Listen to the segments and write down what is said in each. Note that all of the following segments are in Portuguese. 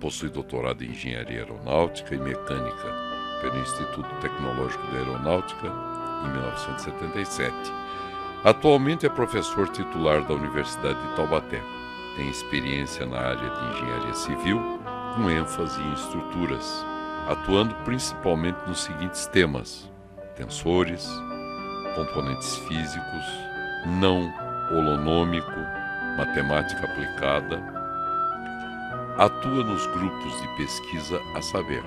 possui doutorado em Engenharia Aeronáutica e Mecânica pelo Instituto Tecnológico de Aeronáutica em 1977. Atualmente é professor titular da Universidade de Taubaté. Tem experiência na área de engenharia civil, com ênfase em estruturas, atuando principalmente nos seguintes temas: tensores, componentes físicos, não holonômico, matemática aplicada. Atua nos grupos de pesquisa a saber: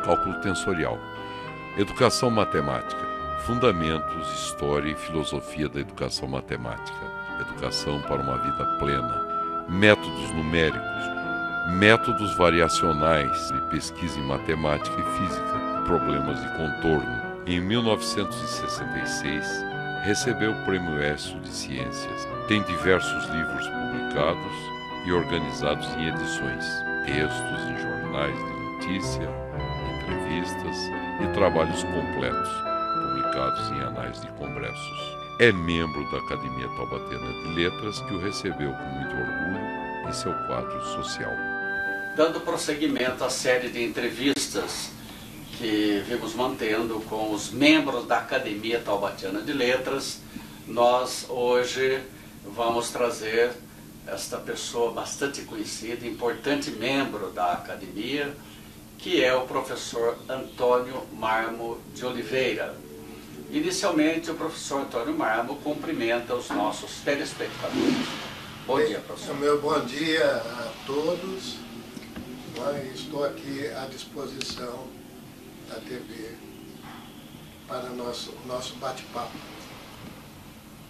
cálculo tensorial, educação matemática, fundamentos, história e filosofia da educação matemática, educação para uma vida plena, métodos numéricos, métodos variacionais de pesquisa em matemática e física, problemas de contorno. Em 1966, recebeu o Prêmio Écio de Ciências. Tem diversos livros publicados e organizados em edições, textos em jornais de notícia, entrevistas e trabalhos completos, publicados em anais de congressos. É membro da Academia Taubaténa de Letras, que o recebeu com muito orgulho em seu quadro social. Dando prosseguimento à série de entrevistas que vimos mantendo com os membros da Academia Taubaténa de Letras, nós hoje vamos trazer esta pessoa bastante conhecida, importante membro da Academia, que é o professor Antônio Marmo de Oliveira. Inicialmente, o professor Antônio Marmo cumprimenta os nossos telespectadores. Bom dia, professor. Meu bom dia a todos. Estou aqui à disposição da TV para nosso bate-papo.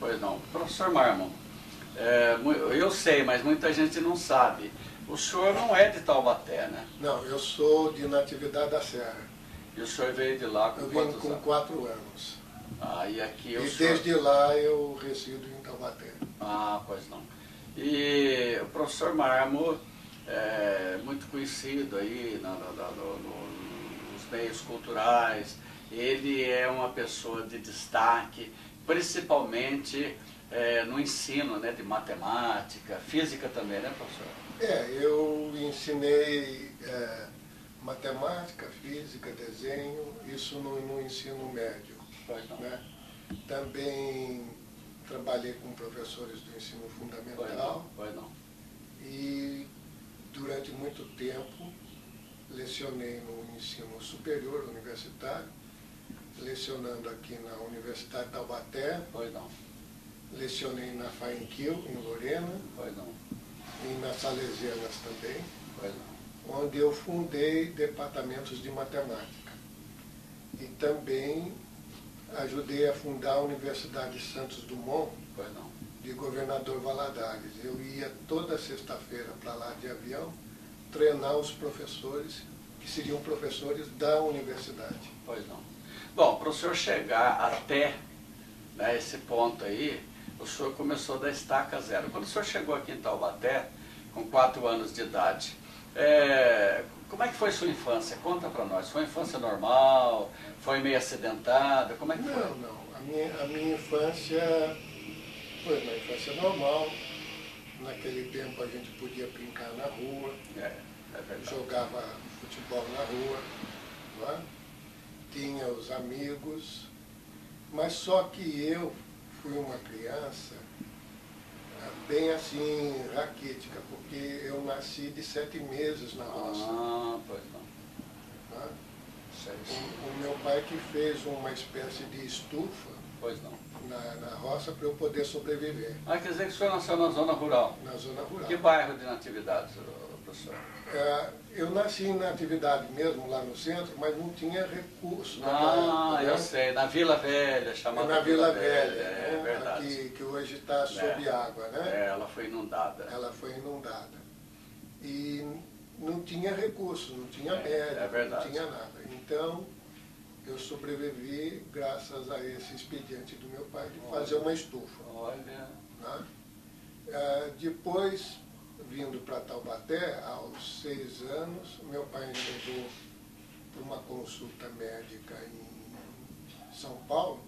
Pois não. Professor Marmo, eu sei, mas muita gente não sabe. O senhor não é de Taubaté, né? Não, eu sou de Natividade da Serra. E o senhor veio de lá com quantos anos? Eu vim com 4 anos. E aqui E desde lá eu resido em Taubaté. Pois não. E o professor Marmo é muito conhecido aí nos meios culturais. Ele é uma pessoa de destaque, principalmente no ensino, né, de matemática, física também, né, professor? Eu ensinei matemática, física, desenho, isso no ensino médio. Né? Também trabalhei com professores do ensino fundamental. Pois não. E durante muito tempo lecionei no ensino superior universitário, lecionando aqui na Universidade de Taubaté. Pois não. Lecionei na FAENQUIL, em Lorena. Pois não. E nas Salesianas também. Pois não. Onde eu fundei departamentos de matemática. E também ajudei a fundar a Universidade de Santos Dumont, de Governador Valadares. Eu ia toda sexta-feira para lá de avião treinar os professores, que seriam professores da universidade. Pois não. Bom, para o senhor chegar até esse ponto aí, o senhor começou da estaca zero. Quando o senhor chegou aqui em Taubaté, com 4 anos de idade, como é que foi sua infância? Conta para nós. Foi uma infância normal? Foi meio acidentada? Como é que foi? Não. A minha infância foi uma infância normal. Naquele tempo a gente podia brincar na rua. Jogava futebol na rua. Não é? Tinha os amigos. Mas só que eu fui uma criança bem assim, raquítica, porque eu nasci de 7 meses na roça. Pois não. O meu pai que fez uma espécie de estufa. Pois não. Na roça para eu poder sobreviver. Quer dizer que o senhor nasceu na zona rural? Na zona rural. Que bairro de Natividade, professor? Eu nasci em Natividade mesmo, lá no centro, mas não tinha recurso. Eu sei, na Vila Velha, chamada na Vila Velha, é verdade. Que hoje está sob água, né? Ela foi inundada. Ela foi inundada. E não tinha recurso, não tinha médico, não tinha nada. Então, eu sobrevivi graças a esse expediente do meu pai de fazer uma estufa. Olha. Né? Depois, vindo para Taubaté, aos 6 anos, meu pai me levou para uma consulta médica em São Paulo,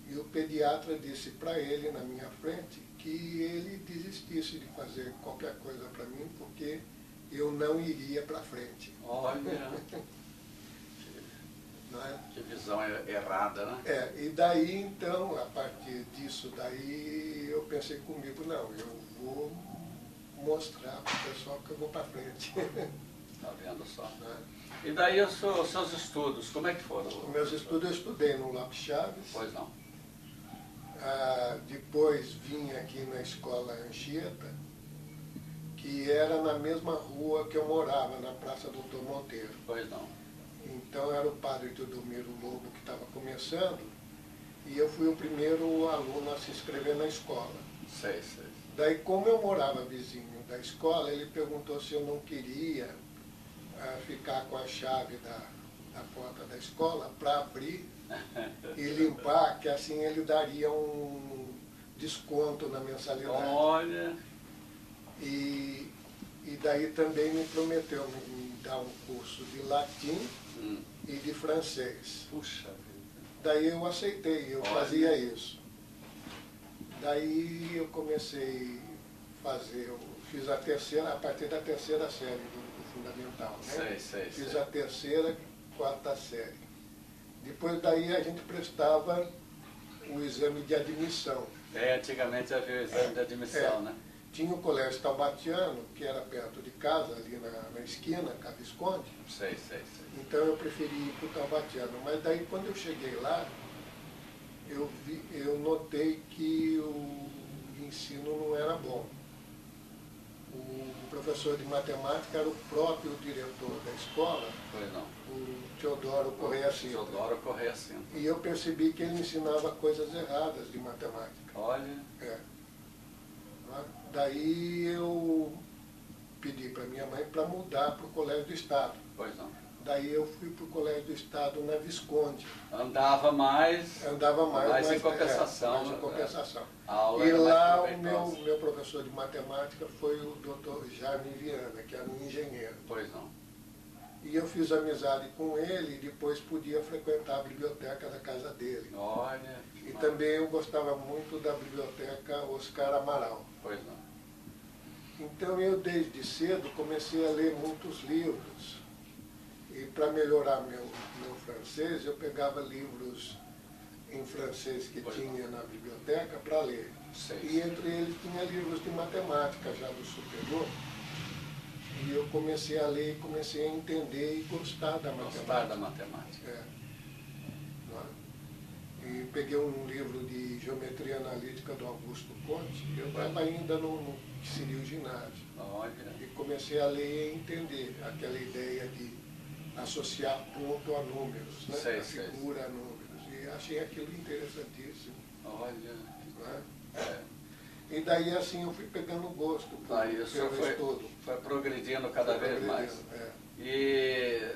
e o pediatra disse para ele, na minha frente, que ele desistisse de fazer qualquer coisa para mim, porque eu não iria para frente. Olha, Não é? que visão errada, né? E daí então, a partir disso daí, eu pensei comigo, não, eu vou mostrar para o pessoal que eu vou para frente. Tá vendo só? Né? E daí os seus estudos, como é que foram? Os meus estudos eu estudei no Lopes Chaves. Pois não. Depois vim aqui na escola Anchieta, que era na mesma rua que eu morava, na Praça Doutor Monteiro. Pois não. Então era o padre Teodomiro Lobo que estava começando, e eu fui o primeiro aluno a se inscrever na escola. Sei. Daí, como eu morava vizinho da escola, ele perguntou se eu não queria ficar com a chave da porta da escola para abrir e limpar, que assim ele daria um desconto na mensalidade. Olha! E daí também me prometeu me dar um curso de latim e de francês. Puxa vida! Daí eu aceitei, eu fazia isso. Daí eu comecei a fazer, eu fiz a partir da terceira série do fundamental, né? Fiz a terceira, quarta série. Depois daí a gente prestava o exame de admissão. Antigamente havia o exame de admissão, né? Tinha o Colégio Taubatiano, que era perto de casa, ali na esquina, Cabo Visconde. Sei. Então eu preferi ir para o Taubatiano. Mas daí quando eu cheguei lá, eu notei que o ensino não era bom. O professor de matemática era o próprio diretor da escola, Pois não. o Teodoro Correia Sintra. Teodoro Correia Sintra. E eu percebi que ele ensinava coisas erradas de matemática. Olha. Daí eu pedi para minha mãe para mudar para o Colégio do Estado. Pois não. Daí eu fui para o Colégio do Estado na Visconde. Andava mais mas em compensação. Mais em compensação. E lá o meu professor de matemática foi o Dr. Jaime Viana, que era um engenheiro. Pois não. E eu fiz amizade com ele e depois podia frequentar a biblioteca da casa dele. Olha. E também eu gostava muito da biblioteca Oscar Amaral. Pois não. Então eu desde cedo comecei a ler muitos livros. E para melhorar meu francês, eu pegava livros em francês que tinha na biblioteca para ler. E entre eles tinha livros de matemática já do superior. E eu comecei a ler, comecei a entender e gostar da matemática. Gostar da matemática. E peguei um livro de geometria analítica do Augusto Conte, eu estava ainda no que seria o ginásio. Olha. E comecei a ler e entender aquela ideia de associar ponto a números, né? A figura a números. E achei aquilo interessantíssimo. Olha. E daí assim eu fui pegando gosto pelo estudo. Foi progredindo cada vez mais. E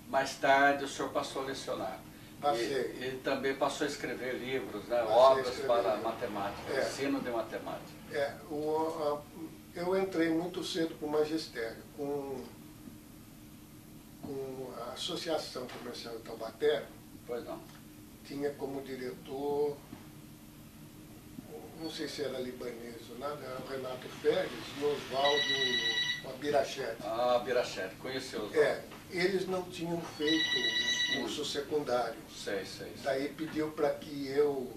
mais tarde o senhor passou a lecionar. Passei. E também passou a escrever livros, né? Obras para matemática, ensino de matemática. Eu entrei muito cedo para o magistério, com a Associação Comercial de Taubaté. Pois não. Tinha como diretor, não sei se era libanês ou nada, era o Renato Férez e o Oswaldo Birachete. Birachete, conheci o Oswaldo. Eles não tinham feito o curso secundário. Daí pediu para que eu,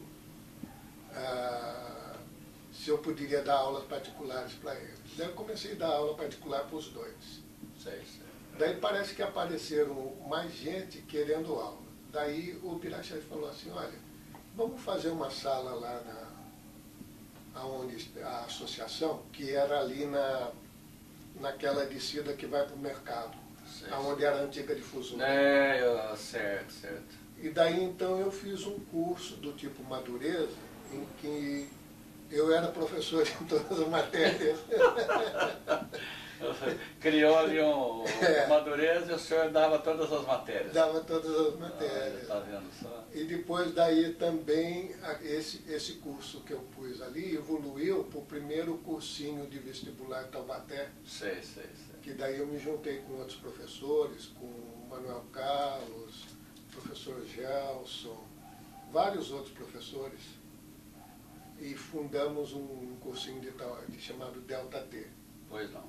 se eu poderia dar aulas particulares para eles. Daí eu comecei a dar aula particular para os dois. Daí parece que apareceram mais gente querendo aula. Daí o Birachete falou assim, olha, vamos fazer uma sala lá aonde a associação, que era ali naquela descida que vai para o mercado, aonde era a antiga difusora. Certo. E daí então eu fiz um curso do tipo Madureza, em que eu era professor em todas as matérias. Criou ali Madureza e o senhor dava todas as matérias. Dava todas as matérias. Tá vendo só? E depois daí também esse curso que eu pus ali evoluiu para o primeiro cursinho de vestibular Taubaté. Que daí eu me juntei com outros professores, com o Manuel Carlos, professor Gelson, vários outros professores. E fundamos um cursinho chamado Delta T. Pois não.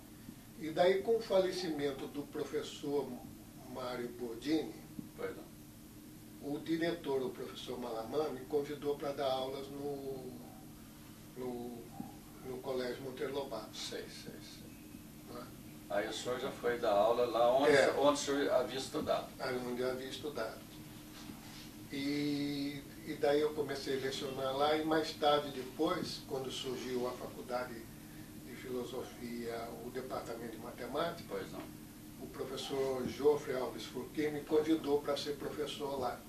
E daí, com o falecimento do professor Mário Bordini, o diretor, o professor Malamã, me convidou para dar aulas no Colégio Monteiro Lobato. Sei. Aí o senhor já foi dar aula lá onde o senhor havia estudado. Aí onde eu havia estudado. E daí eu comecei a lecionar lá e mais tarde depois, quando surgiu a faculdade de filosofia, o departamento de matemática, o professor Jofre Alves Furquim me convidou para ser professor lá.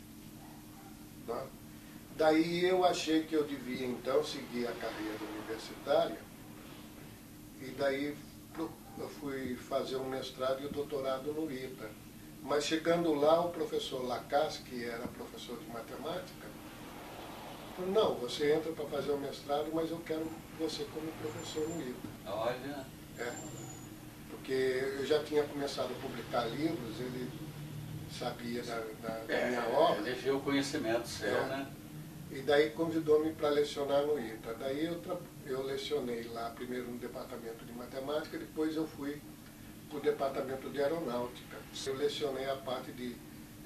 Tá? Daí eu achei que eu devia então seguir a carreira universitária e daí eu fui fazer um mestrado e o doutorado no ITA. Mas chegando lá, o professor Lacasse, que era professor de matemática, falou, não, você entra para fazer o mestrado, mas eu quero você como professor no ITA. Olha! Porque eu já tinha começado a publicar livros, ele sabia da minha obra. Ele viu o conhecimento seu, né? E daí convidou-me para lecionar no ITA. Daí eu lecionei lá, primeiro no departamento de matemática, depois eu fui para o departamento de aeronáutica. Eu lecionei a parte de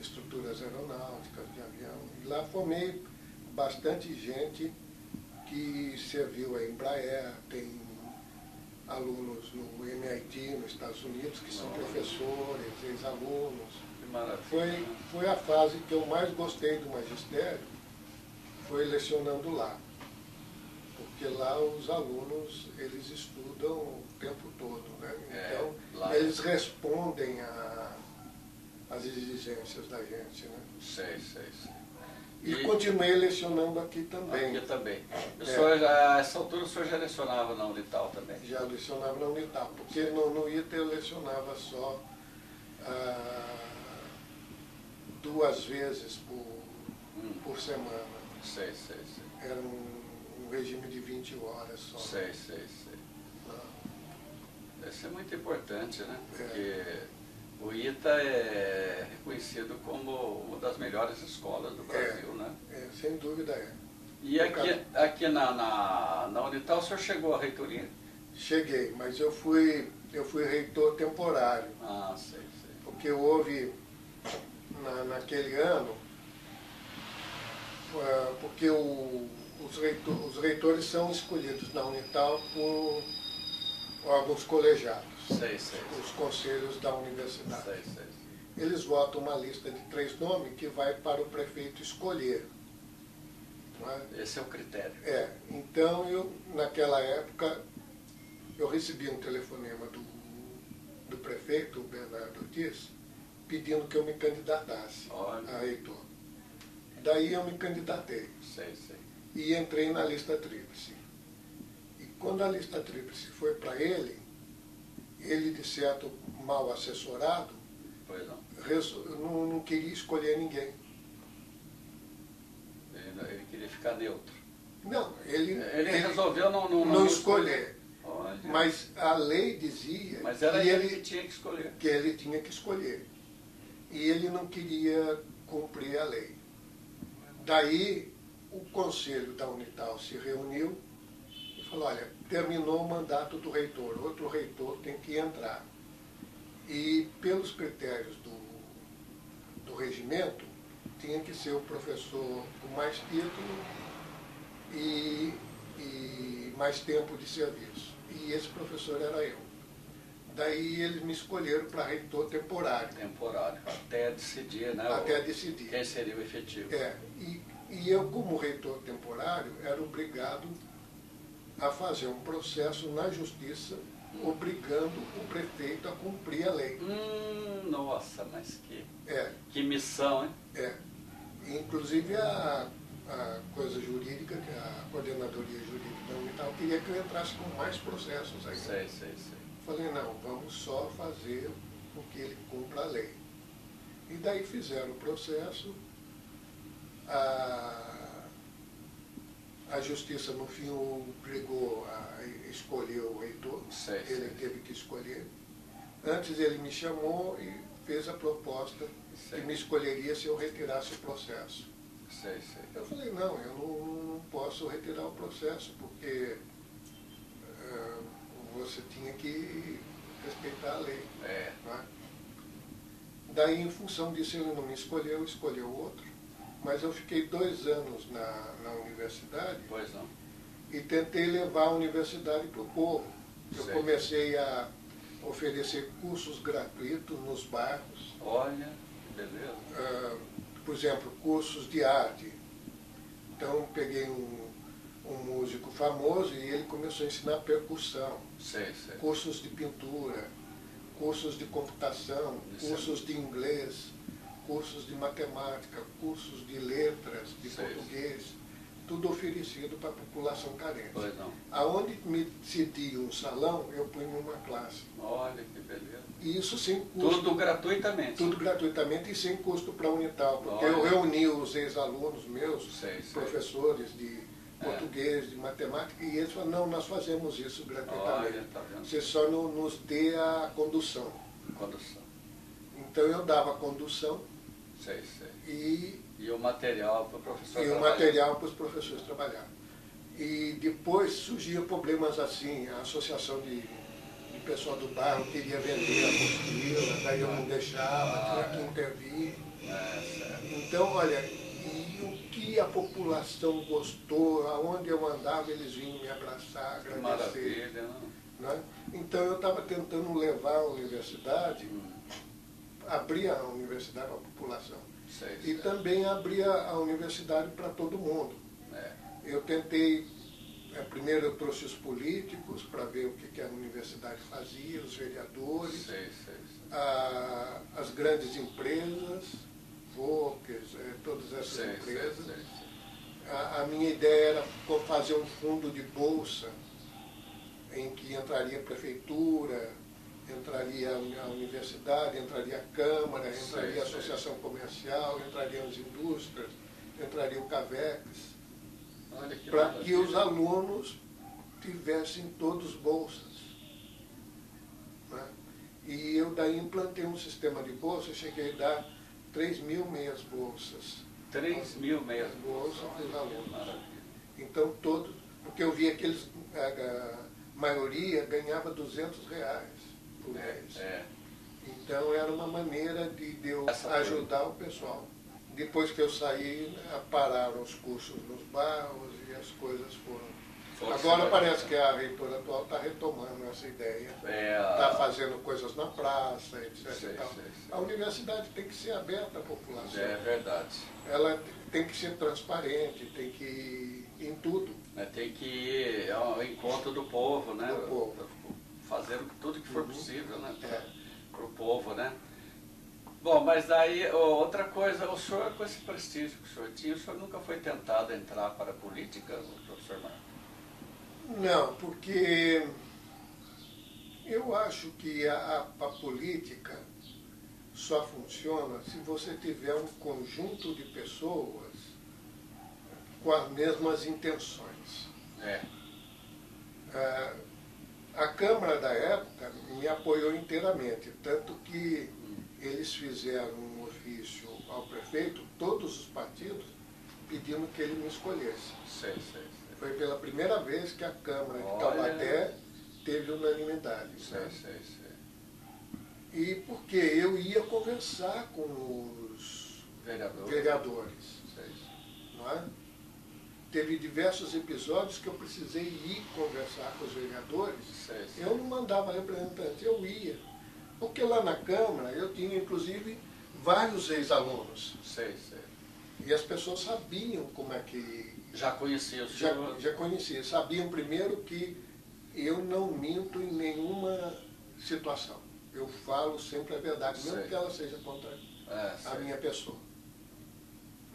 estruturas aeronáuticas, de avião. E lá formei bastante gente que serviu a Embraer, tem alunos no MIT, nos Estados Unidos, que são professores, ex-alunos. Que maravilha. Foi a fase que eu mais gostei do magistério, foi lecionando lá. Porque lá os alunos, eles estudam o tempo todo, né? Então, eles respondem às exigências da gente, né? Sei. E continuei lecionando aqui também. Aqui também. A essa altura o senhor já lecionava na Unital também? Já lecionava na Unital, porque no ITA eu lecionava só 2 vezes por semana. Sei. Era um regime de 20 horas só. Sei. Isso é muito importante, né? Porque o ITA é reconhecido como uma das melhores escolas do Brasil, né? Sem dúvida é. E aqui na Unital o senhor chegou à reitoria? Cheguei, mas eu fui reitor temporário. Sei. Porque houve, naquele ano, porque os reitores são escolhidos na Unital por órgãos colegiados, os conselhos da universidade. Sei. Eles votam uma lista de 3 nomes que vai para o prefeito escolher. Não é? Esse é o critério. Então, naquela época, eu recebi um telefonema do prefeito, o Bernardo Ortiz, pedindo que eu me candidatasse a reitor. Daí eu me candidatei. Sei. E entrei na lista tríplice. E quando a lista tríplice foi para ele, de certo mal assessorado, não queria escolher ninguém. Ele queria ficar neutro. Não, ele resolveu não escolher. Olha. Mas a lei dizia que ele tinha que escolher. Que ele tinha que escolher. E ele não queria cumprir a lei. Daí o conselho da Unital se reuniu e falou, olha, terminou o mandato do reitor, outro reitor tem que entrar. E pelos critérios do regimento, tinha que ser o professor com mais título e mais tempo de serviço. E esse professor era eu. Daí eles me escolheram para reitor temporário. Até decidir, né? Até decidir. Quem seria o efetivo. E eu, como reitor temporário, era obrigado a fazer um processo na justiça, obrigando o prefeito a cumprir a lei. Nossa, mas que missão, hein? Inclusive a coisa jurídica, que a coordenadoria jurídica da Unital queria que eu entrasse com mais processos aí. Sei. Falei, não, vamos só fazer o que ele cumpra a lei. E daí fizeram o processo, a justiça no fim o obrigou a escolher o reitor, ele teve que escolher. Antes ele me chamou e fez a proposta que me escolheria se eu retirasse o processo. Eu falei, não, eu não posso retirar o processo, porque você tinha que respeitar a lei. Não é? Daí, em função disso, ele não me escolheu, escolheu outro. Mas eu fiquei 2 anos na universidade. Pois não. E tentei levar a universidade para o povo. Eu comecei a oferecer cursos gratuitos nos bairros. Olha, que beleza. Por exemplo, cursos de arte. Então, peguei um músico famoso e ele começou a ensinar percussão. Cursos de pintura, cursos de computação, cursos de inglês, cursos de matemática, cursos de letras, de português. Tudo oferecido para a população carente. Pois não. Aonde me cedia um salão, eu punha uma classe. Olha que beleza. E isso sem custo. Tudo gratuitamente. Tudo gratuitamente e sem custo para a Unital, porque eu reuni os ex-alunos meus, professores de português, de matemática, e eles falaram, não, nós fazemos isso gratuitamente. Olha, tá vendo? Você só não nos dê a condução. Então eu dava a condução. E o material para o professor trabalhar. E o material para os professores trabalharem. E depois surgiam problemas assim, a associação de pessoal do bairro queria vender a apostila, daí eu não deixava, tinha que intervir. Então, olha, e o que a população gostou, aonde eu andava, eles vinham me abraçar, agradecer. Que maravilha, né? Então eu estava tentando levar a universidade, abrir a universidade para a população. E também abrir a universidade para todo mundo. Eu tentei, primeiro eu trouxe os políticos para ver o que a universidade fazia, os vereadores, as grandes empresas, Volkers, todas essas empresas. A minha ideia era fazer um fundo de bolsa em que entraria a prefeitura, entraria a universidade, entraria a Câmara, entraria a Associação Comercial, entrariam as indústrias, entraria o CAVEX, para que os alunos tivessem todos bolsas. Né? E eu daí implantei um sistema de bolsas, cheguei a dar 3.000 meias bolsas. 3.000 meias bolsas para os alunos. Então todos, porque eu via que eles, a maioria ganhava R$200 por mês. Então era uma maneira de eu ajudar o pessoal. Depois que eu saí, pararam os cursos nos bairros e as coisas foram. Agora parece que a reitora atual está retomando essa ideia. Está fazendo coisas na praça, etc. A universidade tem que ser aberta à população. É verdade. Ela tem que ser transparente, tem que ir em tudo. Tem que ir ao encontro do povo, né? Do povo. Fazendo tudo que for possível, né? Para o povo, né? Bom, mas daí, outra coisa, o senhor, com esse prestígio que o senhor tinha, o senhor nunca foi tentado entrar para a política, professor Marco? Não, porque eu acho que a política só funciona se você tiver um conjunto de pessoas com as mesmas intenções. A Câmara da época me apoiou inteiramente, tanto que eles fizeram um ofício ao prefeito, todos os partidos, pedindo que ele me escolhesse. Foi pela primeira vez que a Câmara de Taubaté teve unanimidade. E porque eu ia conversar com os vereadores. Não é? Teve diversos episódios que eu precisei ir conversar com os vereadores. Eu não mandava representante, eu ia. Porque lá na Câmara eu tinha, inclusive, vários ex-alunos. E as pessoas sabiam como é que... Já conhecia o senhor? Já conhecia. Sabiam primeiro que eu não minto em nenhuma situação. Eu falo sempre a verdade, mesmo que ela seja contra a minha pessoa.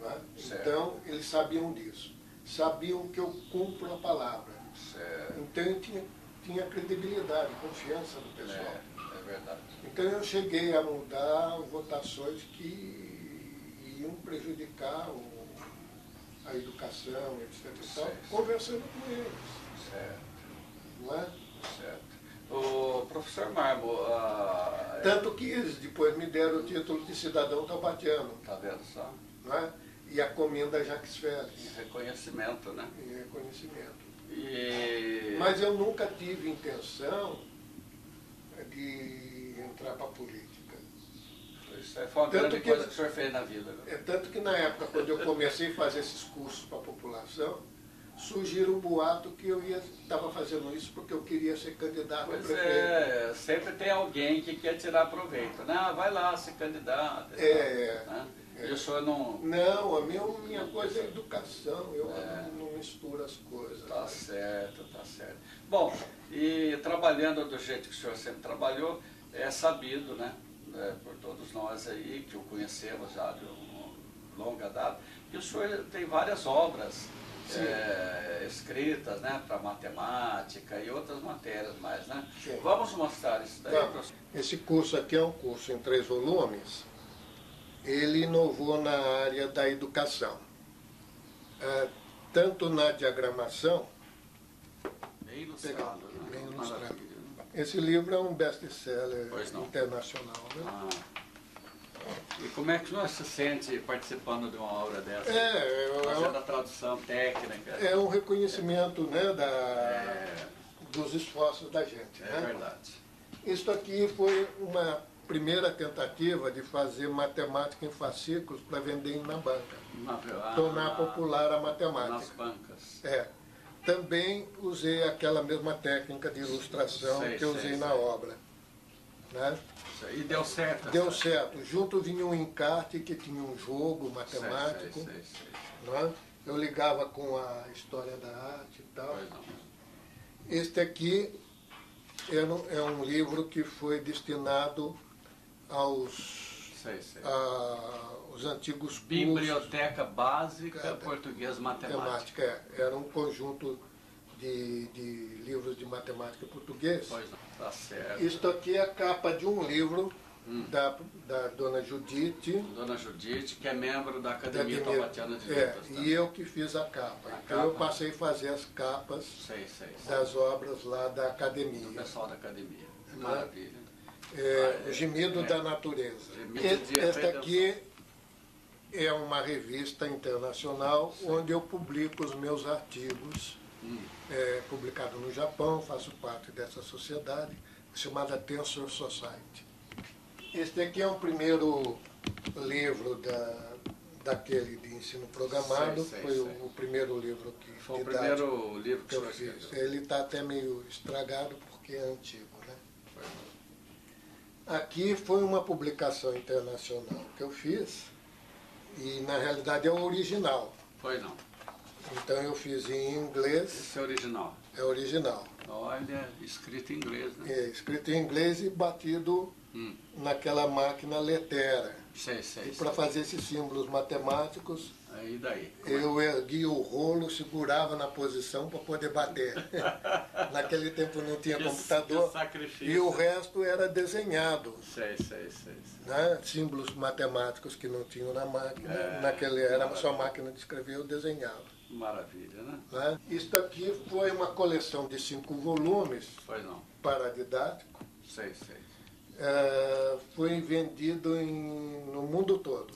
Não é? Então, eles sabiam disso. Sabiam que eu cumpro a palavra. Então, eu tinha credibilidade, confiança do pessoal. Verdade. Então eu cheguei a mudar votações que iam prejudicar a educação, etc. Conversando com eles. Não é? O professor Marmo... Tanto que eles depois me deram o título de cidadão taubatiano. Está vendo só? Não é? E a comenda Jacques Félix. Em reconhecimento, né? Em reconhecimento. Mas eu nunca tive intenção de entrar para a política. Isso foi uma grande coisa que o senhor fez na vida. Né? Tanto que na época, quando eu comecei a fazer esses cursos para a população, surgiu um boato que eu estava fazendo isso porque eu queria ser candidato a prefeito. Sempre tem alguém que quer tirar proveito. Não, vai lá, ser candidato. Né? E o senhor não... Não, minha coisa é educação, eu não misturo as coisas. Tá certo, tá certo. Bom, e trabalhando do jeito que o senhor sempre trabalhou, é sabido, né, por todos nós aí, que o conhecemos já de longa data, que o senhor tem várias obras escritas, né, para matemática e outras matérias mais, né? Sim. Vamos mostrar isso daí, professor? Esse curso aqui é um curso em 3 volumes. Ele inovou na área da educação, tanto na diagramação... Bem ilustrado, né? Bem ilustrado. Esse livro é um best-seller internacional. Né? E como é que o senhor se sente participando de uma obra dessa? Fazendo a tradução técnica? É um reconhecimento, né, dos esforços da gente. É verdade. Isso aqui foi uma primeira tentativa de fazer matemática em fascículos para vender na banca. Tornar popular a matemática. Nas bancas. Também usei aquela mesma técnica de ilustração que eu usei na obra. Né? E deu certo? Deu certo. Junto vinha um encarte que tinha um jogo matemático. Né? Eu ligava com a história da arte e tal. Este aqui é um livro que foi destinado aos antigos cursos. Biblioteca Básica Português Matemática. Era um conjunto de livros de matemática português. Pois não, tá certo. Isto aqui é a capa de um livro da dona Judite. Dona Judite, que é membro da Academia Taubatiana de Letras. E eu que fiz a capa. Então eu passei a fazer as capas das obras lá da Academia. Do pessoal da Academia. Maravilha. O Gemido da Natureza. Esta aqui é uma revista internacional onde eu publico os meus artigos, publicado no Japão, faço parte dessa sociedade, chamada Tensor Society. Este aqui é o primeiro livro daquele de ensino programado, foi o primeiro livro que foi o primeiro livro que eu fiz. Ele está até meio estragado porque é antigo, né? Aqui foi uma publicação internacional que eu fiz e na realidade é o original. Foi não. Então eu fiz em inglês. Esse é original? É original. Olha, escrito em inglês, né? Escrito em inglês e batido naquela máquina letera. E para fazer esses símbolos matemáticos, aí daí. Eu ergui o rolo, segurava na posição para poder bater. Naquele tempo não tinha computador. E o resto era desenhado. Né? Símbolos matemáticos que não tinham na máquina. Era só máquina de escrever, eu desenhava. Maravilha, né? Isto aqui foi uma coleção de 5 volumes para didático. Foi vendido no mundo todo.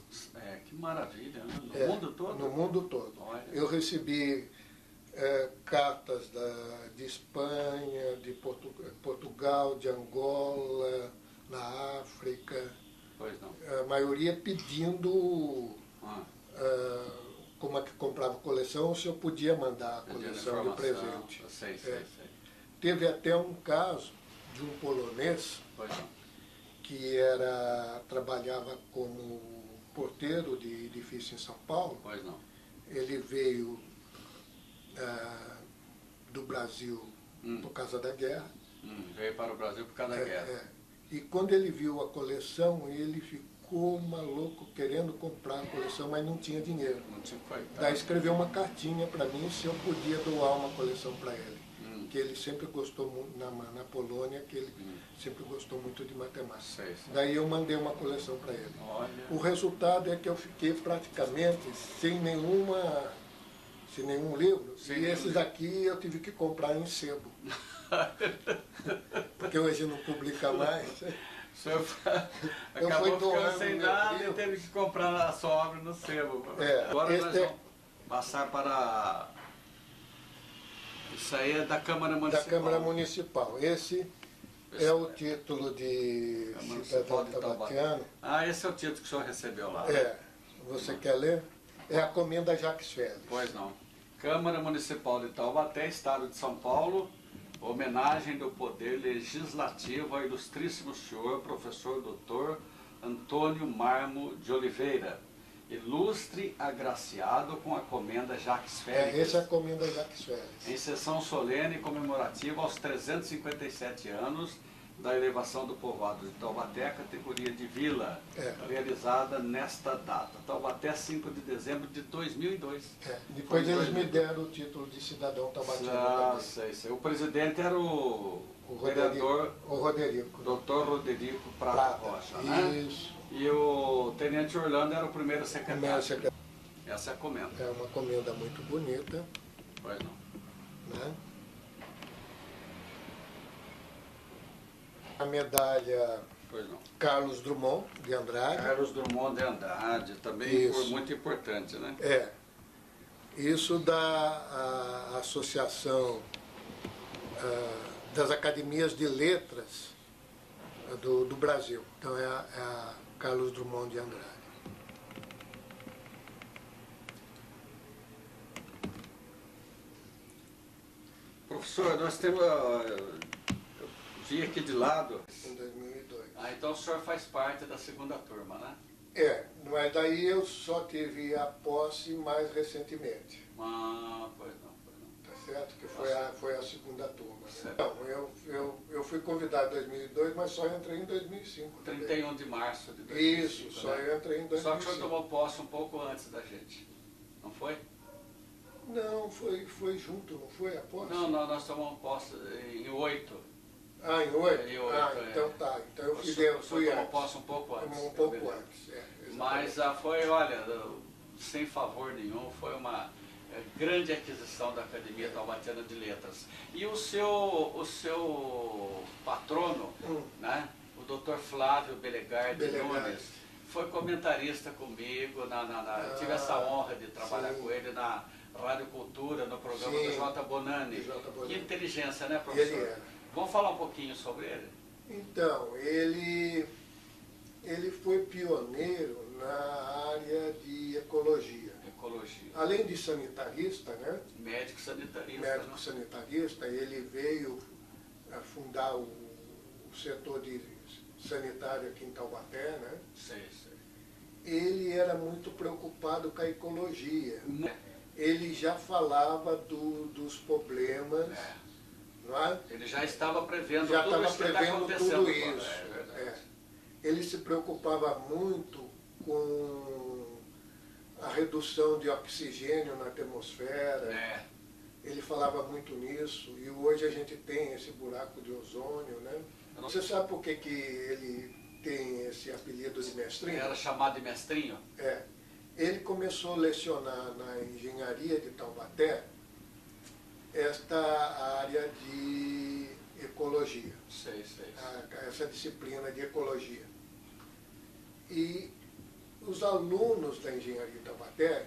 Que maravilha, né? No mundo todo? No mundo todo. Olha. Eu recebi cartas de Espanha, de Portugal, de Angola, na África. Pois não. A maioria pedindo como é que comprava coleção, se eu podia mandar a coleção de presente. Teve até um caso de um polonês que trabalhava como porteiro de edifício em São Paulo. Ele veio do Brasil por causa da guerra. Veio para o Brasil por causa da guerra. E quando ele viu a coleção, ele ficou maluco querendo comprar a coleção, mas não tinha dinheiro. Daí escreveu uma cartinha para mim se eu podia doar uma coleção para ele. Que ele sempre gostou muito, na Polônia, que ele sempre gostou muito de matemática. Daí eu mandei uma coleção para ele. O resultado é que eu fiquei praticamente sem nenhum livro. E esses aqui eu tive que comprar em sebo. Porque hoje não publica mais. O senhor acabou ficando sem nada e teve que comprar a sua obra no sebo. Agora nós vamos passar para... Isso aí é da Câmara Municipal. Da Câmara Municipal. Esse É o título de cidadão taubatiano. Ah, esse é o título que o senhor recebeu lá. É. Você quer ler? É a Comenda Jacques Félix. Pois não. Câmara Municipal de Taubaté, Estado de São Paulo, homenagem do Poder Legislativo ao ilustríssimo senhor, professor doutor Antônio Marmo de Oliveira, ilustre agraciado com a Comenda Jacques Félix. Essa é a Comenda Jacques Félix. Em sessão solene comemorativa aos 357 anos da elevação do povoado de Taubaté, categoria de vila, realizada nesta data. Taubaté, 5 de dezembro de 2002. Depois eles me deram o título de cidadão taubatiano também. O presidente era o vereador Roderico. Dr. Roderico Prata Rocha. Isso. Né? E o tenente Orlando era o primeiro secretário. Secretário. Essa é a comenda. É uma comenda muito bonita. Pois não. Né? A medalha Carlos Drummond de Andrade. Carlos Drummond de Andrade, também foi muito importante, né? Isso da Associação das Academias de Letras do Brasil. Então é a Carlos Drummond de Andrade. Professor, nós temos... vi aqui de lado. Em 2002. Ah, então o senhor faz parte da segunda turma, né? Mas daí eu só tive a posse mais recentemente. Ah, pois não. Tá certo? Que foi a segunda turma. Né? Não, eu fui convidado em 2002, mas só entrei em 2005. 31 de março de 2005. Isso, só entrei em 2005. Só que o senhor tomou posse um pouco antes da gente, não foi? Não, foi junto, não foi a posse? Não, nós tomamos posse em 8. Ah, em 8? Então tá. Então eu fui tomou posse um pouco antes. Um pouco antes, Mas foi, olha, sem favor nenhum, foi uma grande aquisição da Academia Taubatiana de Letras. E o seu patrono, né, o Dr. Flávio Belegardi Nunes, foi comentarista comigo, tive essa honra de trabalhar com ele na Rádio Cultura, no programa do J. Bonani. Que inteligência, né, professor? Ele era. Vamos falar um pouquinho sobre ele? Então, ele foi pioneiro na área de ecologia. Além de sanitarista, né? Médico sanitarista. Médico sanitarista, ele veio a fundar o setor de sanitário aqui em Taubaté, né? Sei. Ele era muito preocupado com a ecologia. Ele já falava dos problemas. Não é? Ele já estava prevendo tudo isso. Ele se preocupava muito com a redução de oxigênio na atmosfera. Ele falava muito nisso, e hoje a gente tem esse buraco de ozônio, né? Você sabe por que ele tem esse apelido de mestrinho? Era chamado de mestrinho? Ele começou a lecionar na engenharia de Taubaté esta área de ecologia. Sei. Essa disciplina de ecologia. E os alunos da engenharia de Taubaté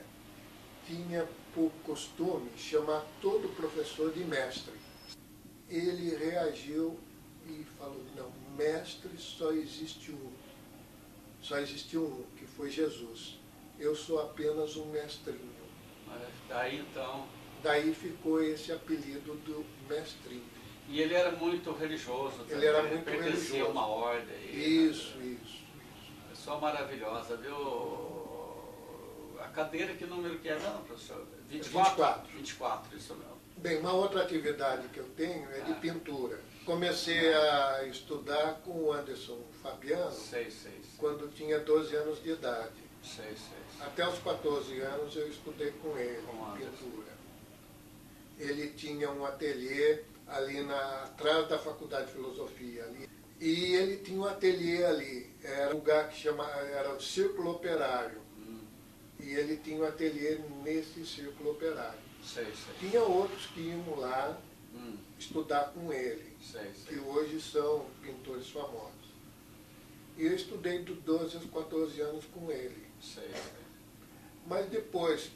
tinham por costume chamar todo professor de mestre. Ele reagiu e falou, não, mestre só existe um. Só existiu um, que foi Jesus. Eu sou apenas um mestrinho. Daí então... Daí ficou esse apelido do mestrinho. E ele era muito religioso também. Ele era muito pertencia religioso. A uma ordem. Isso. Pessoa maravilhosa, viu? A cadeira, que número que é, não, professor? 24? 24, isso mesmo. Bem, uma outra atividade que eu tenho é de pintura. Comecei a estudar com o Anderson Fabiano quando tinha 12 anos de idade. Até os 14 anos eu estudei com ele, pintura. Ele tinha um ateliê ali atrás da Faculdade de Filosofia. Ali. E ele tinha um ateliê ali, era um lugar que era o Círculo Operário. E ele tinha um ateliê nesse Círculo Operário. Tinha outros que iam lá estudar com ele, que hoje são pintores famosos. E eu estudei dos 12 aos 14 anos com ele. Mas depois,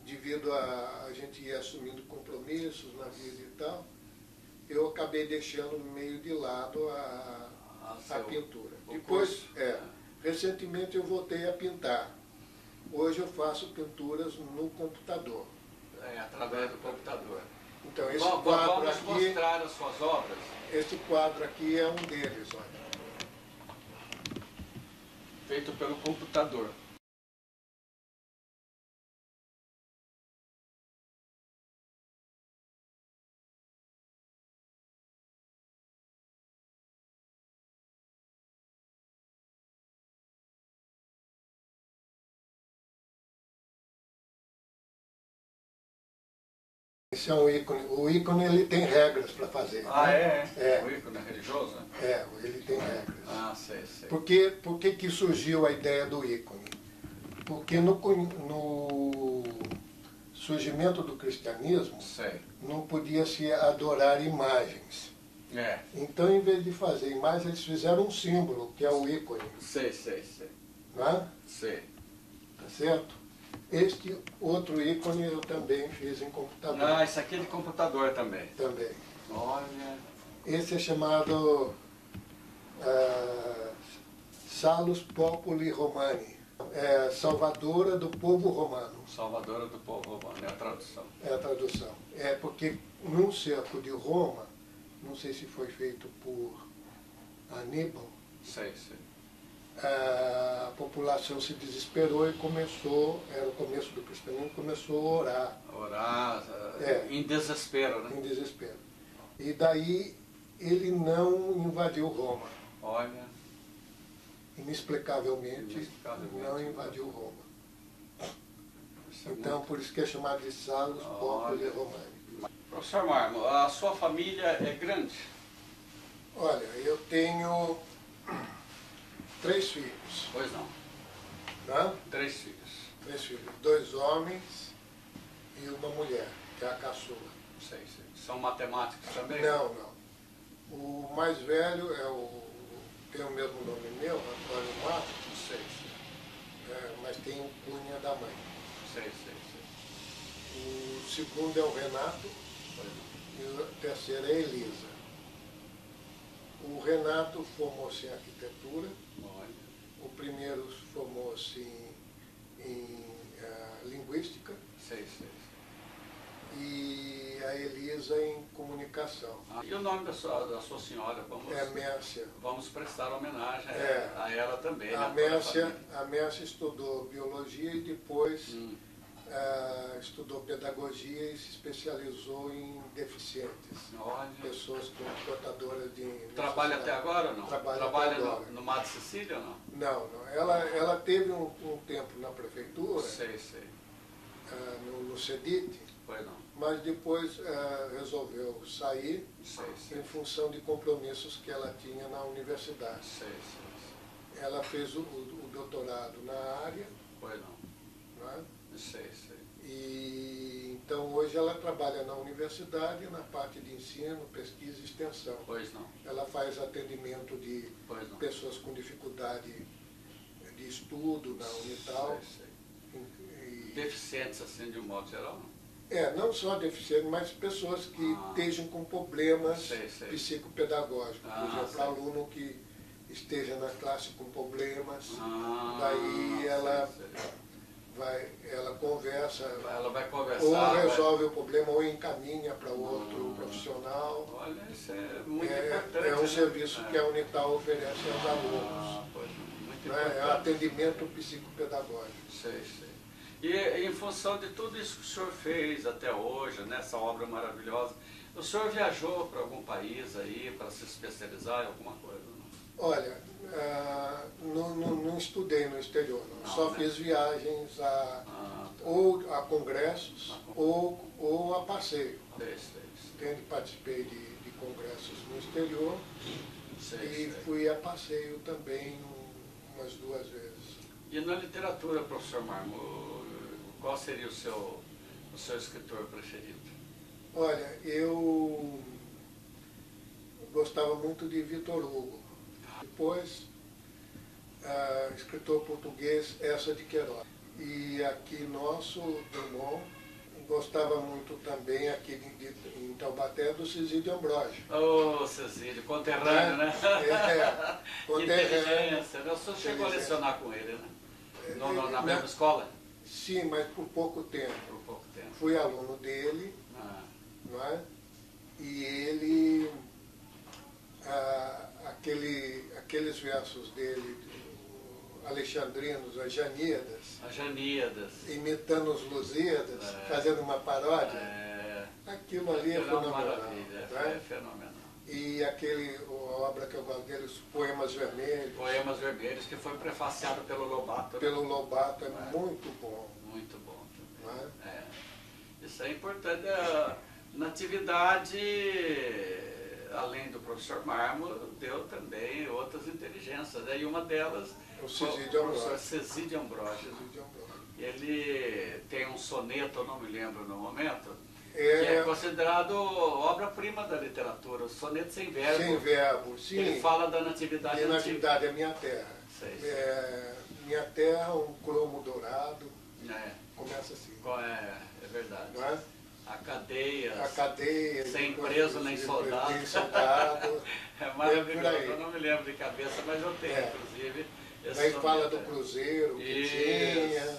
devido a gente ir assumindo compromissos na vida e tal, eu acabei deixando meio de lado a pintura. Depois, recentemente eu voltei a pintar. Hoje eu faço pinturas no computador. Através do computador. Então, esse quadro vamos aqui, mostrar as suas obras? Esse quadro aqui é um deles, olha. Feito pelo computador. Esse é um ícone. O ícone ele tem regras para fazer. É? O ícone é religioso? Ele tem regras. Sei. Por que surgiu a ideia do ícone? Porque no surgimento do cristianismo não podia se adorar imagens. Então, em vez de fazer imagens, eles fizeram um símbolo, que é o ícone. Sei. Não é? Sei. Tá certo? Este outro ícone eu também fiz em computador. Isso aqui é de computador também. Também. Olha. Esse é chamado Salus Populi Romani. Salvadora do povo romano. Salvadora do povo romano, é a tradução. É a tradução. É porque num cerco de Roma, não sei se foi feito por Aníbal, Sei. A população se desesperou e começou, era o começo do cristianismo, começou a orar. Em desespero, né? Em desespero. E daí ele não invadiu Roma. Olha. Inexplicavelmente não invadiu Roma. Então, por isso que é chamado de Salus Populi Romani. Professor Marmo, a sua família é grande? Olha, eu tenho 3 filhos. Pois não. Tá? 3 filhos. 3 filhos. 2 homens e uma mulher, que é a caçula. Sei. São matemáticos também? Não. O mais velho tem o mesmo nome meu, Antônio Matos. Sei. Mas tem cunha da mãe. Sei. O segundo é o Renato e o terceiro é a Elisa. O Renato formou-se em arquitetura. Olha. O primeiro formou-se em linguística. Sei. E a Elisa em comunicação. E o nome da sua senhora? É Mércia. Vamos prestar homenagem a ela também. A Mércia estudou biologia e depois estudou pedagogia e se especializou em deficientes. Olha. Pessoas portadoras de necessidade. Trabalha até agora ou não? Trabalha no Mato Cecília ou não? Não. Ela teve um tempo na prefeitura. Sei. No CEDIT. Pois não. Mas depois resolveu sair em função de compromissos que ela tinha na universidade. Sei. Ela fez o doutorado na área. Pois não. Né? Sei. E então hoje ela trabalha na universidade na parte de ensino, pesquisa e extensão. Pois não. Ela faz atendimento de pessoas com dificuldade de estudo na Unital. Sei. Deficientes assim de um modo geral, não? Não só deficientes, mas pessoas que estejam com problemas psicopedagógicos. Por exemplo, aluno que esteja na classe com problemas, daí ela conversa, ela vai conversar, ou resolve o problema ou encaminha para outro profissional. Olha, isso é muito importante. É um serviço que a Unital oferece aos alunos. Muito importante. É atendimento psicopedagógico. Sei. E em função de tudo isso que o senhor fez até hoje, nessa obra maravilhosa, o senhor viajou para algum país aí para se especializar em alguma coisa? Não? Olha, não estudei no exterior, só fiz viagens ou a congressos ou a passeio. Participei de congressos no exterior e fui a passeio também umas 2 vezes. E na literatura, professor Marmo, qual seria o seu escritor preferido? Olha, eu gostava muito de Victor Hugo. Depois, escritor português Eça de Queiroz. E aqui nosso, Drummond, gostava muito também aqui em Taubaté do Cezídio Ambrógio. Ô, Cezídio, conterrâneo, né? Conterrâneo. Que inteligência. O senhor chegou a lecionar com ele, né? Na mesma escola? Sim, mas por pouco tempo. Por pouco tempo. Fui aluno dele, não é? E ele, aqueles versos dele, alexandrinos, as Janíadas, imitando os Lusíadas, fazendo uma paródia, aquilo ali é fenomenal. Maravilha, é fenomenal. E a obra que eu gosto dele, os Poemas Vermelhos. Poemas Vermelhos, que foi prefaciado pelo Lobato. Pelo Lobato, é muito bom. Muito bom também. Não é? Isso é importante. Natividade, além do professor Mármore, deu também outras inteligências, né? E uma delas o professor Cezídio Ambrógio. Ele tem um soneto, eu não me lembro no momento, que é considerado obra-prima da literatura, o soneto sem verbo. Sem verbo, sim. Ele fala da natividade. E a natividade é minha terra. Sei. Minha terra, um cromo dourado. Começa assim. É verdade. Não é? A cadeia, sem preso nem soldado. É maravilhoso, eu não me lembro de cabeça, mas eu tenho, inclusive. Daí fala do cruzeiro que tinha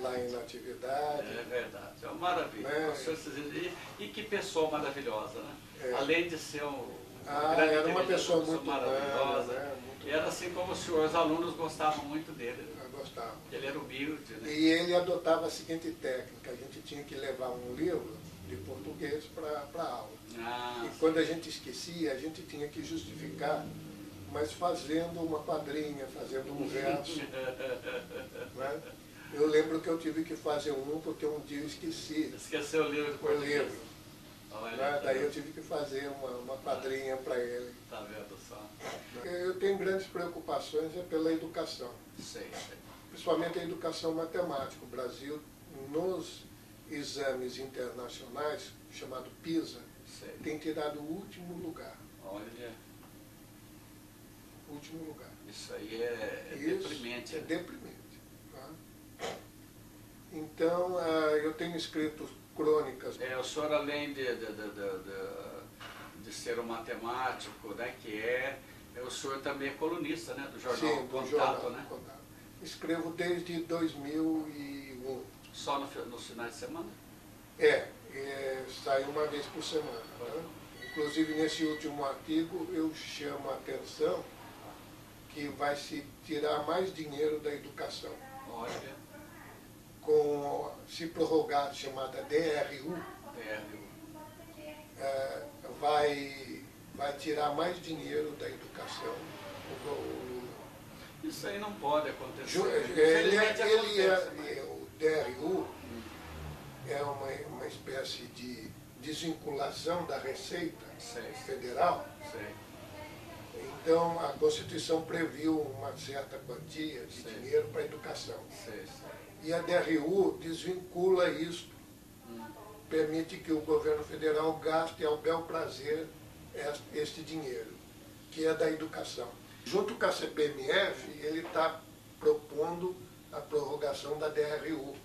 lá em Natividade. É verdade, é uma maravilha. E que pessoa maravilhosa, né? Além de ser era uma pessoa muito maravilhosa. E era assim como o senhor, os alunos gostavam muito dele. Gostavam. Ele era humilde, né? E ele adotava a seguinte técnica: a gente tinha que levar um livro de português para a aula. E quando a gente esquecia, a gente tinha que justificar, mas fazendo uma quadrinha, fazendo um verso. Né? Eu lembro que eu tive que fazer um porque um dia eu esqueci. Esqueceu o livro de português. Daí eu tive que fazer uma quadrinha para ele. Tá vendo só? Eu tenho grandes preocupações pela educação. Sei. Principalmente a educação matemática. O Brasil, nos exames internacionais, chamado PISA, tem tirado o último lugar. Olha. Último lugar. Isso aí é deprimente. É deprimente. Tá? Então, eu tenho escrito crônicas. O senhor, além de ser um matemático, né, o senhor também é colunista, né, do jornal Contato, né? Contato. Escrevo desde 2001. Só nos finais de semana? Sai uma vez por semana. Né? Inclusive, nesse último artigo, eu chamo a atenção que vai se tirar mais dinheiro da educação. Olha. Se prorrogar, chamada DRU, vai tirar mais dinheiro da educação. Isso aí não pode acontecer. O DRU é uma espécie de desvinculação da Receita Federal. Então, a Constituição previu uma certa quantia de dinheiro para a educação. E a DRU desvincula isso, permite que o governo federal gaste ao bel prazer este dinheiro, que é da educação. Junto com a CPMF, ele está propondo a prorrogação da DRU,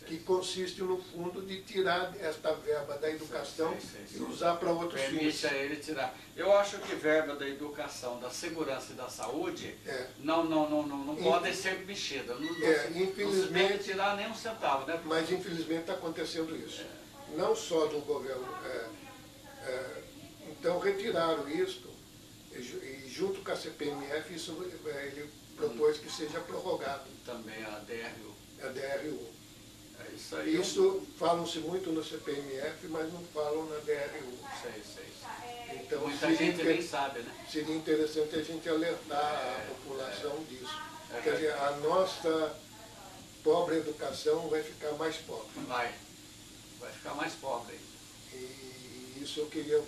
que consiste, no fundo, de tirar esta verba da educação e usar para outros fins. Permite a ele tirar. Eu acho que verba da educação, da segurança e da saúde não podem ser mexidas. Não se deve tirar nem um centavo, né? Mas, infelizmente, está acontecendo isso. Não só do governo. Então, retiraram isto e, junto com a CPMF, ele propôs que seja prorrogado. Também a DRU. A DRU. Isso aí. Falam-se muito no CPMF, mas não falam na DRU. Então, muita gente nem sabe, né? Seria interessante a gente alertar a população disso. Quer dizer, a nossa pobre educação vai ficar mais pobre. Vai ficar mais pobre. E isso eu queria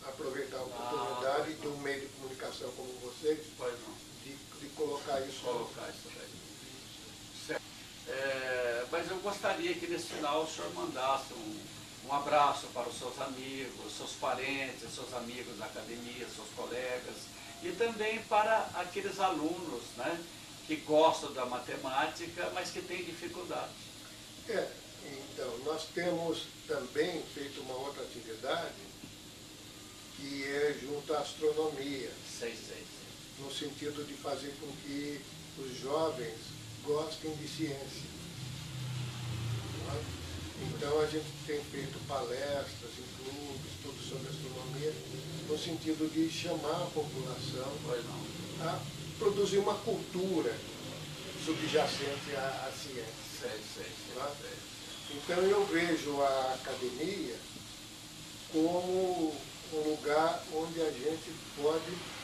aproveitar a oportunidade de um meio de comunicação como vocês, de colocar isso. Certo. Mas eu gostaria que nesse final o senhor mandasse um abraço para os seus amigos, seus parentes, seus amigos da academia, seus colegas, e também para aqueles alunos, né, que gostam da matemática, mas que têm dificuldade. Então, nós temos também feito uma outra atividade que é junto à astronomia. No sentido de fazer com que os jovens gostem de ciência. Então a gente tem feito palestras em clubes, tudo sobre astronomia, no sentido de chamar a população a produzir uma cultura subjacente à ciência. Então eu vejo a academia como um lugar onde a gente pode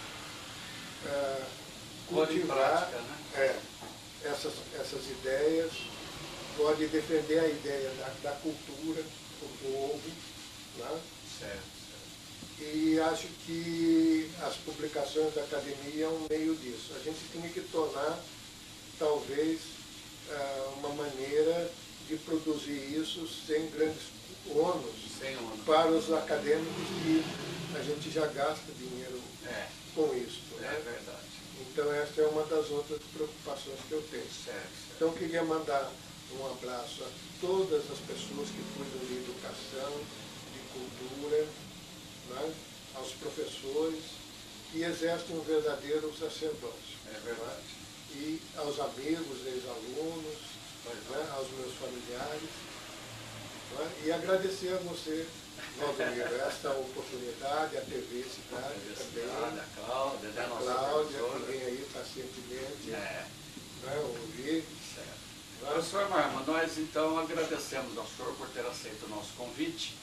cultivar essas ideias, pode defender a ideia da cultura, do povo, né? E acho que as publicações da academia é um meio disso. A gente tem que tornar, talvez, uma maneira de produzir isso sem grandes ônus para os acadêmicos, que a gente já gasta dinheiro com isso. Né? É verdade. Então esta é uma das outras preocupações que eu tenho. Então eu queria mandar um abraço a todas as pessoas que cuidam de educação, de cultura, né? Aos professores que exercem um verdadeiro sacerdócio. É verdade. Né? E aos amigos, ex-alunos, né? Aos meus familiares. Né? E agradecer a você, Valdomiro, esta oportunidade, a TV Cidade também. A Cláudia, que vem aí pacientemente ouvir. Professor Marma, nós então agradecemos ao senhor por ter aceito o nosso convite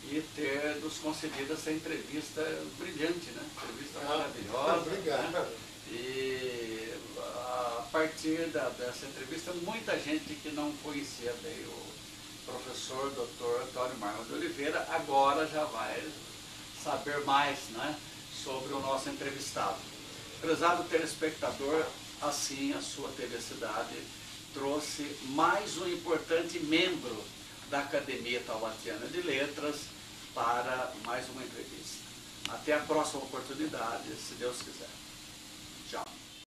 e ter nos concedido essa entrevista brilhante, né? Entrevista maravilhosa. Obrigado. Né? E a partir dessa entrevista, muita gente que não conhecia bem o professor Dr. Antônio Marma de Oliveira agora já vai saber mais, né, sobre o nosso entrevistado. Prezado telespectador, assim a sua TV Cidade trouxe mais um importante membro da Academia Taubatiana de Letras para mais uma entrevista. Até a próxima oportunidade, se Deus quiser.